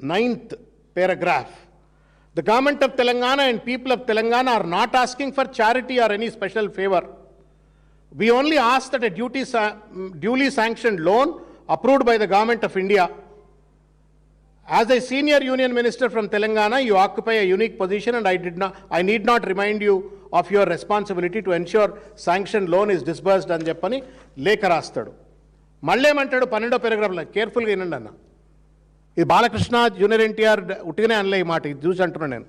Ninth paragraph. The government of Telangana and people of Telangana are not asking for charity or any special favor. We only ask that a duly sanctioned loan approved by the government of India. As a senior union minister from Telangana, you occupy a unique position and I need not remind you of your responsibility to ensure sanctioned loan is disbursed అని చెప్పని లేఖ రాస్తాడు. మళ్ళేమంటాడు 12వ పారాగ్రాఫ్లో, కేర్ఫుల్గా వినండి అన్న. ఇది Balakrishna junior NTR ఉట్టిగానే అనలే ఈ మాట, ఇది చూసి అంటున్నాను నేను.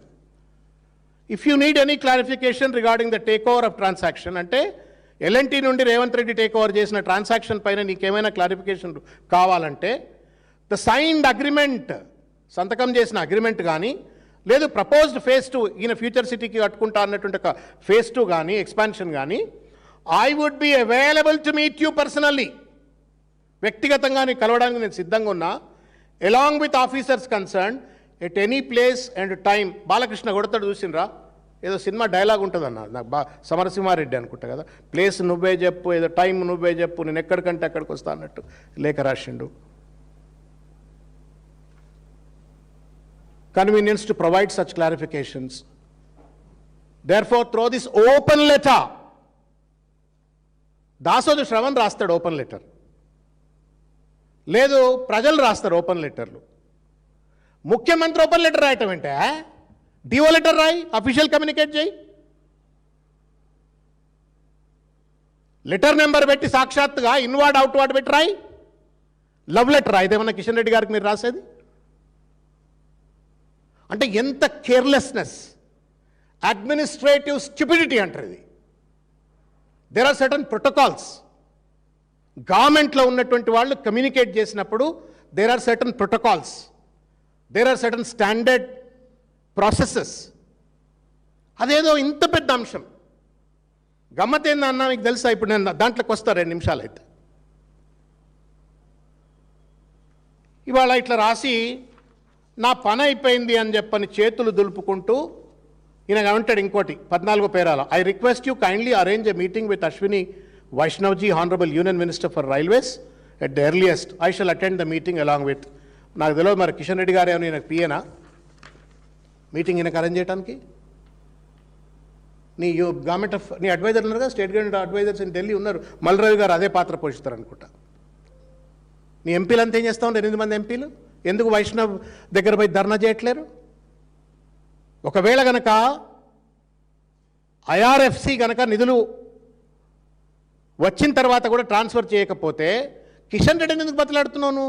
If you need any clarification regarding the take over of transaction, అంటే ఎల్ఎన్టీ నుండి రేవంత్ రెడ్డి టేక్ ఓవర్ చేసిన ట్రాన్సాక్షన్ పైన నీకేమైనా క్లారిఫికేషన్ కావాలంటే ద సైన్డ్ అగ్రిమెంట్, సంతకం చేసిన అగ్రిమెంట్ కానీ, లేదు ప్రపోజ్డ్ ఫేజ్ 2 ఈయన ఫ్యూచర్ సిటీకి కట్టుకుంటా అన్నటువంటి ఒక ఫేజ్ 2 కానీ ఎక్స్పాన్షన్ కానీ, I would be available to meet you personally, వ్యక్తిగతంగా నీకు కలవడానికి నేను సిద్ధంగా ఉన్నా, along with officers concerned at any place and time. Balakrishna కొడతాడు చూసినరా, ఏదో సినిమా డైలాగ్ ఉంటుందన్న, నాకు సమరసింహారెడ్డి అనుకుంటా కదా, ప్లేస్ నువ్వే చెప్పు, ఏదో టైం నువ్వే చెప్పు, నేను ఎక్కడికంటే అక్కడికి వస్తా అన్నట్టు లేఖ రాసిండు. Convenience to provide such clarifications. Therefore, through this open letter, Dasoju Shravan రాస్తాడు ఓపెన్ లెటర్, లేదు ప్రజలు రాస్తారు ఓపెన్ లెటర్లు. ముఖ్యమంత్రి ఓపెన్ లెటర్ రాయటం ఏంటే, డిఓ లెటర్ రాయి, అఫీషియల్ కమ్యూనికేట్ చేయి, లెటర్ నెంబర్ పెట్టి సాక్షాత్తుగా ఇన్వార్డ్ అవుట్వార్డ్ పెట్టి రాయి, లవ్ లెటర్ రా. ఇదేమన్నా కిషన్ రెడ్డి గారికి మీరు రాసేది? అంటే ఎంత కేర్లెస్నెస్, అడ్మినిస్ట్రేటివ్ స్టూపిడిటీ అంటారు ఇది. There are certain protocols. గవర్నమెంట్లో ఉన్నటువంటి వాళ్ళు కమ్యూనికేట్ చేసినప్పుడు there are certain protocols, there are certain standard processes. అదేదో ఇంత పెద్ద అంశం గమ్మత్ ఏందన్నా మీకు తెలుసా? ఇప్పుడు నేను దాంట్లోకి వస్తా 2 నిమిషాలు అయితే. ఇవాళ ఇట్లా రాసి నా పని అయిపోయింది అని చెప్పని చేతులు దులుపుకుంటూ ఈయన అంటాడు ఇంకోటి 14వ పేరాలో, I request you kindly arrange a meeting with Ashwini Vaishnavji, honourable union minister for railways at the earliest. I shall attend the meeting along with. నాకు తెలియదు మరి కిషన్ రెడ్డి గారు ఏమైనా ఈయనకు పియేనా మీటింగ్ ఈయనకు అరేంజ్ చేయడానికి? నీ గవర్నమెంట్ ఆఫ్ నీ అడ్వైజర్ ఉన్నారు కదా, state government advisers in Delhi ఉన్నారు, మల్రవి గారు అదే పాత్ర పోషిస్తారు అనుకుంటా. నీ ఎంపీలు అంతా ఏం చేస్తూ ఉంటారు? 8 మంది ఎంపీలు ఎందుకు వైష్ణవ్ దగ్గర పోయి ధర్నా చేయట్లేరు? ఒకవేళ గనక ఐఆర్ఎఫ్సి గనక నిధులు వచ్చిన తర్వాత కూడా ట్రాన్స్ఫర్ చేయకపోతే కిషన్ రెడ్డిని ఎందుకు బతలాడుతున్నావు?